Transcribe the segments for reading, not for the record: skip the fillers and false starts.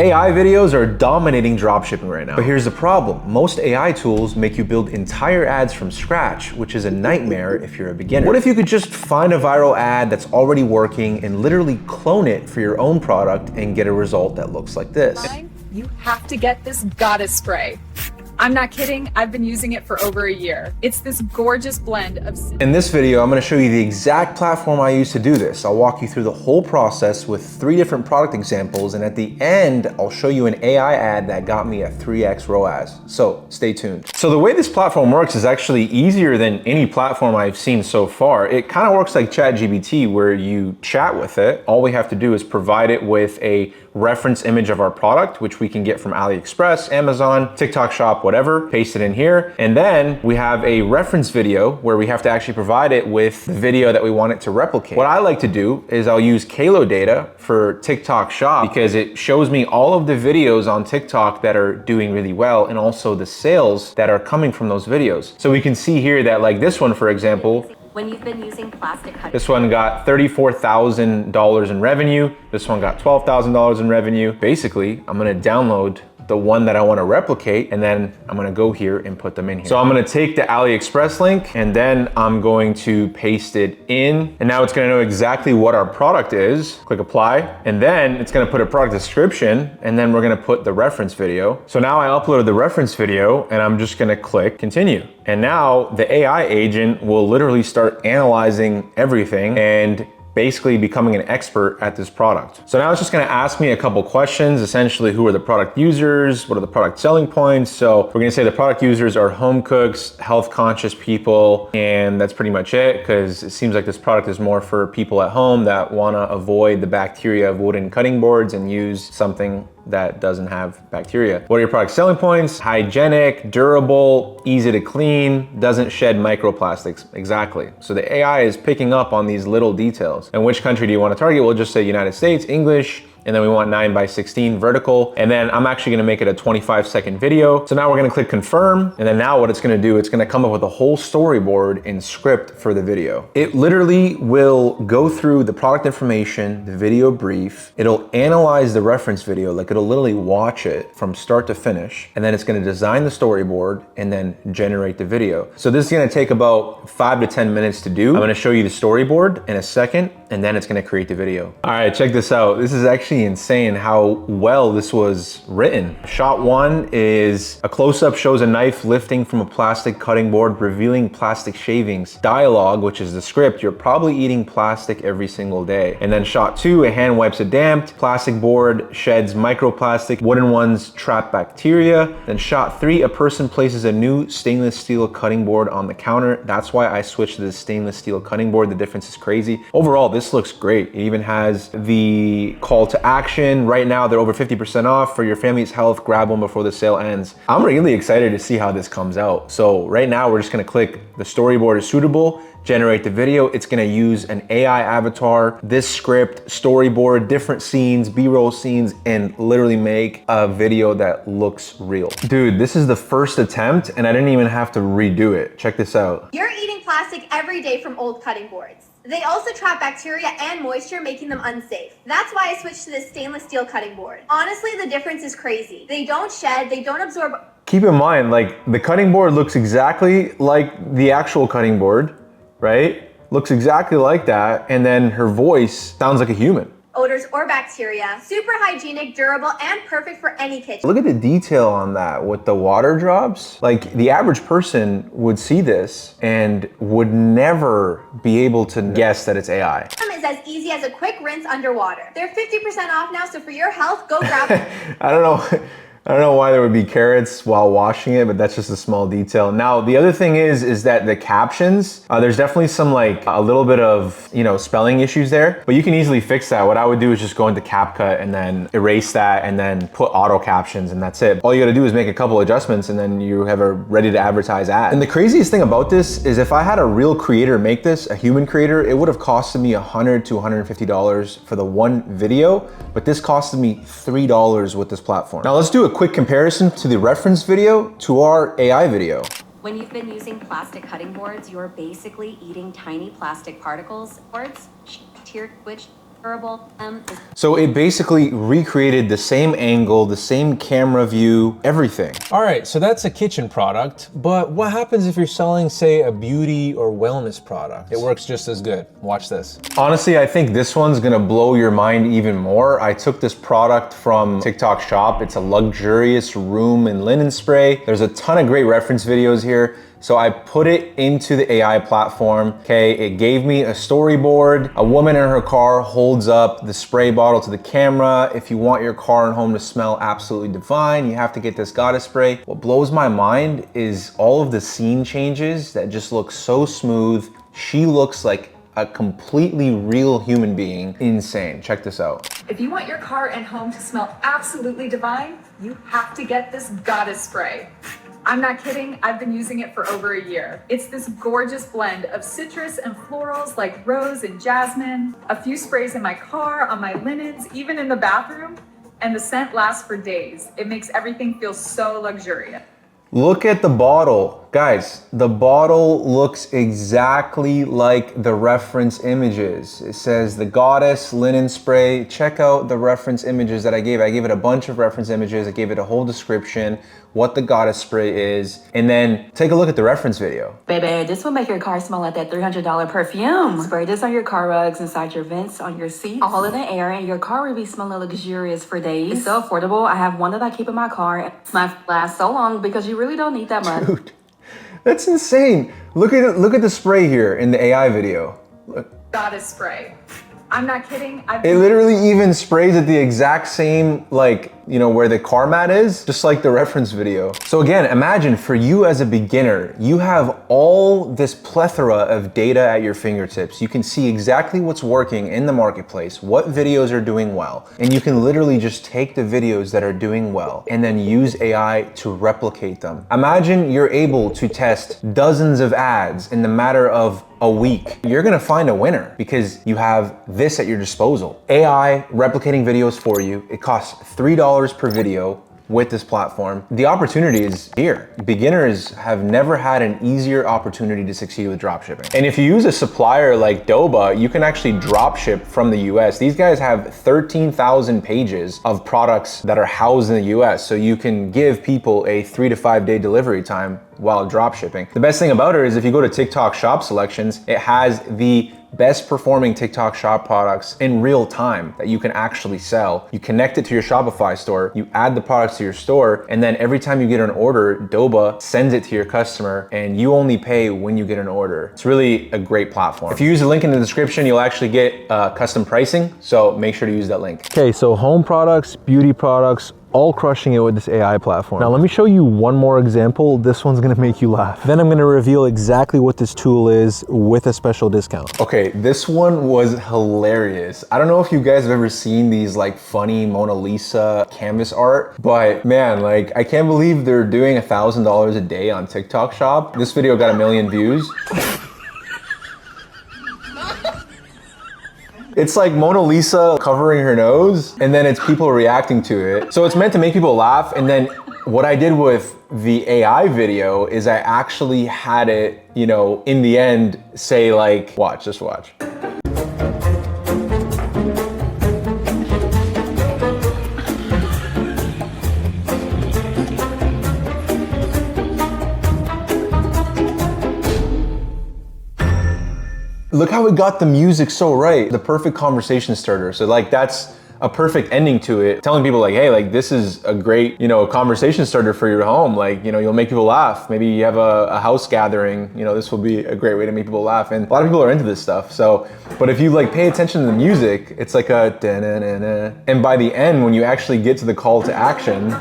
AI videos are dominating dropshipping right now. But here's the problem. Most AI tools make you build entire ads from scratch, which is a nightmare if you're a beginner. What if you could just find a viral ad that's already working and literally clone it for your own product and get a result that looks like this? You have to get this goddess spray. I'm not kidding, I've been using it for over a year. It's this gorgeous blend of... In this video, I'm gonna show you the exact platform I use to do this. I'll walk you through the whole process with 3 different product examples, and at the end, I'll show you an AI ad that got me a 3x ROAS. So stay tuned. So the way this platform works is actually easier than any platform I've seen so far. It kind of works like ChatGPT, where you chat with it. All we have to do is provide it with a reference image of our product, which we can get from AliExpress, Amazon, TikTok Shop, whatever, paste it in here. And then we have a reference video where we have to actually provide it with the video that we want it to replicate. What I like to do is I'll use Kalo data for TikTok Shop because it shows me all of the videos on TikTok that are doing really well and also the sales that are coming from those videos. So we can see here that like this one, for example, when you've been using plastic cutting. This one got $34,000 in revenue. This one got $12,000 in revenue. Basically, I'm gonna download the one that I want to replicate, and then I'm gonna go here and put them in here. So I'm gonna take the AliExpress link, and then I'm going to paste it in, and now it's gonna know exactly what our product is. Click apply, and then it's gonna put a product description, and then we're gonna put the reference video. So now I uploaded the reference video, and I'm just gonna click continue. And now the AI agent will literally start analyzing everything and basically becoming an expert at this product. So now it's just gonna ask me a couple questions, essentially who are the product users, what are the product selling points? So we're gonna say the product users are home cooks, health conscious people, and that's pretty much it, because it seems like this product is more for people at home that wanna avoid the bacteria of wooden cutting boards and use something that doesn't have bacteria. What are your product selling points? Hygienic, durable, easy to clean, doesn't shed microplastics. Exactly. So the AI is picking up on these little details. And which country do you want to target? We'll just say United States, English, and then we want 9:16 vertical. And then I'm actually gonna make it a 25-second video. So now we're gonna click confirm. And then now what it's gonna do, it's gonna come up with a whole storyboard and script for the video. It literally will go through the product information, the video brief. It'll analyze the reference video, like it'll literally watch it from start to finish. And then it's gonna design the storyboard and then generate the video. So this is gonna take about 5 to 10 minutes to do. I'm gonna show you the storyboard in a second, and then it's gonna create the video. All right, check this out. This is actually insane how well this was written. Shot 1 is a close-up shows a knife lifting from a plastic cutting board, revealing plastic shavings. Dialogue, which is the script, you're probably eating plastic every single day. And then shot 2, a hand wipes a damped plastic board, sheds microplastic, wooden ones trap bacteria. Then shot 3, a person places a new stainless steel cutting board on the counter. That's why I switched to the stainless steel cutting board. The difference is crazy. Overall, this looks great. It even has the call to action. Right now, they're over 50% off. For your family's health, grab one before the sale ends. I'm really excited to see how this comes out. So right now, we're just gonna click the storyboard is suitable, generate the video. It's gonna use an AI avatar, this script, storyboard, different scenes, B-roll scenes, and literally make a video that looks real. Dude, this is the first attempt, and I didn't even have to redo it. Check this out. You're eating plastic every day from old cutting boards. They also trap bacteria and moisture, making them unsafe. That's why I switched to this stainless steel cutting board. Honestly, the difference is crazy. They don't shed, they don't absorb. Keep in mind, like the cutting board looks exactly like the actual cutting board, right? Looks exactly like that. And then her voice sounds like a human. Odors or bacteria, super hygienic, durable, and perfect for any kitchen. Look at the detail on that with the water drops. Like the average person would see this and would never be able to guess that it's AI. It's as easy as a quick rinse underwater. They're 50% off now, so for your health, go grab them. I don't know why there would be carrots while washing it, but that's just a small detail. Now, the other thing is that the captions, there's definitely some like a little bit of, spelling issues there, but you can easily fix that. What I would do is just go into CapCut and then erase that and then put auto captions, and that's it. All you gotta do is make a couple adjustments and then you have a ready to advertise ad. And the craziest thing about this is if I had a real creator make this, a human creator, it would have costed me $100 to $150 for the one video, but this costed me $3 with this platform. Now let's do a quick comparison to the reference video to our AI video. When you've been using plastic cutting boards, you're basically eating tiny plastic particles, which Durable is So it basically recreated the same angle, the same camera view, everything. All right, so that's a kitchen product, but what happens if you're selling, say, a beauty or wellness product? It works just as good. Watch this. Honestly, I think this one's gonna blow your mind even more. I took this product from TikTok Shop. It's a luxurious room and linen spray. There's a ton of great reference videos here. So I put it into the AI platform, okay? It gave me a storyboard. A woman in her car holds up the spray bottle to the camera. If you want your car and home to smell absolutely divine, you have to get this goddess spray. What blows my mind is all of the scene changes that just look so smooth. She looks like a completely real human being. Insane. Check this out. If you want your car and home to smell absolutely divine, you have to get this goddess spray. I'm not kidding, I've been using it for over a year. It's this gorgeous blend of citrus and florals like rose and jasmine, a few sprays in my car, on my linens, even in the bathroom, and the scent lasts for days. It makes everything feel so luxurious. Look at the bottle. Guys, the bottle looks exactly like the reference images. It says the goddess linen spray. Check out the reference images that I gave. I gave it a bunch of reference images. I gave it a whole description, what the goddess spray is, and then take a look at the reference video. Baby, this will make your car smell like that $300 perfume. Spray this on your car rugs, inside your vents, on your seats, all in the air, and your car will be smelling luxurious for days. It's so affordable. I have one that I keep in my car. Mine lasts so long because you really don't need that much. Dude, that's insane. Look at the spray here in the AI video. Look. Goddess spray. I'm not kidding. It literally even sprays at the exact same, like, you know, where the car mat is, just like the reference video. So again, imagine for you as a beginner, you have all this plethora of data at your fingertips. You can see exactly what's working in the marketplace, what videos are doing well, and you can literally just take the videos that are doing well and then use AI to replicate them. Imagine you're able to test dozens of ads in the matter of a week. You're gonna find a winner because you have this at your disposal. AI replicating videos for you. It costs $3 per video with this platform. The opportunity is here. Beginners have never had an easier opportunity to succeed with dropshipping. And if you use a supplier like Doba, you can actually dropship from the US. These guys have 13,000 pages of products that are housed in the US. So you can give people a 3 to 5 day delivery time while dropshipping. The best thing about it is if you go to TikTok Shop selections, it has the best performing TikTok Shop products in real time that you can actually sell. You connect it to your Shopify store, you add the products to your store, and then every time you get an order, Doba sends it to your customer and you only pay when you get an order. It's really a great platform. If you use the link in the description, you'll actually get custom pricing, so make sure to use that link. Okay, so home products, beauty products, all crushing it with this AI platform. Now let me show you one more example. This one's gonna make you laugh. Then I'm gonna reveal exactly what this tool is with a special discount. Okay, this one was hilarious. I don't know if you guys have ever seen these like funny Mona Lisa canvas art, but man, like I can't believe they're doing $1,000 a day on TikTok Shop. This video got 1 million views. It's like Mona Lisa covering her nose, and then it's people reacting to it. So it's meant to make people laugh, and then what I did with the AI video is I actually had it, you know, in the end say like, watch, just watch. Look how it got the music so right. The perfect conversation starter. So like that's a perfect ending to it. Telling people like, hey, like this is a great, you know, conversation starter for your home. Like, you know, you'll make people laugh. Maybe you have a house gathering, you know, this will be a great way to make people laugh. And a lot of people are into this stuff. So, but if you like pay attention to the music, it's like a da-na-na-na. And by the end, when you actually get to the call to action,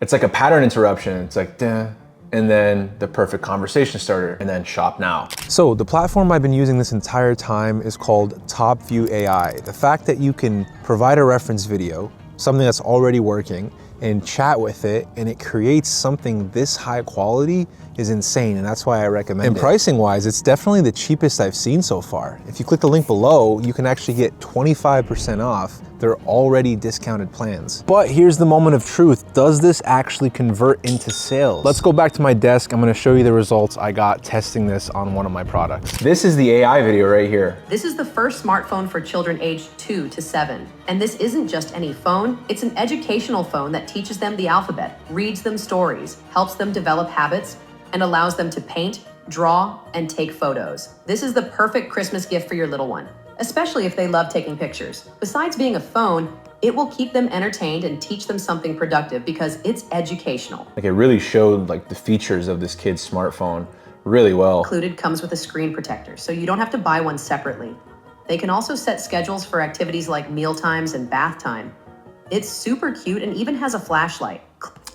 it's like a pattern interruption. It's like, duh. And then the perfect conversation starter, and then shop now. So the platform I've been using this entire time is called topview.ai. The fact that you can provide a reference video, something that's already working, and chat with it, and it creates something this high quality is insane, and that's why I recommend it. And pricing wise, it's definitely the cheapest I've seen so far. If you click the link below, you can actually get 25% off their already discounted plans. But here's the moment of truth. Does this actually convert into sales? Let's go back to my desk. I'm gonna show you the results I got testing this on one of my products. This is the AI video right here. This is the first smartphone for children aged 2 to 7. And this isn't just any phone, it's an educational phone that teaches them the alphabet, reads them stories, helps them develop habits, and allows them to paint, draw, and take photos. This is the perfect Christmas gift for your little one, especially if they love taking pictures. Besides being a phone, it will keep them entertained and teach them something productive because it's educational. Like, it really showed like the features of this kid's smartphone really well. Included comes with a screen protector, so you don't have to buy one separately. They can also set schedules for activities like meal times and bath time. It's super cute and even has a flashlight.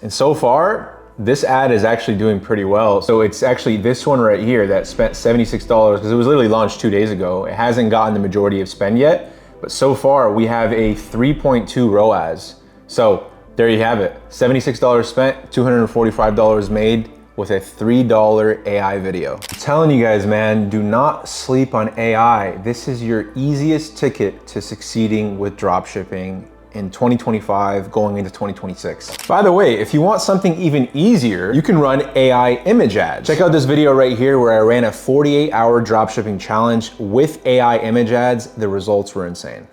And so far, this ad is actually doing pretty well. So it's actually this one right here that spent $76 because it was literally launched 2 days ago. It hasn't gotten the majority of spend yet, but so far we have a 3.2 ROAS. So there you have it. $76 spent, $245 made with a $3 AI video. I'm telling you guys, man, do not sleep on AI. This is your easiest ticket to succeeding with dropshipping in 2025 going into 2026. By the way, if you want something even easier, you can run AI image ads. Check out this video right here where I ran a 48-hour dropshipping challenge with AI image ads. The results were insane.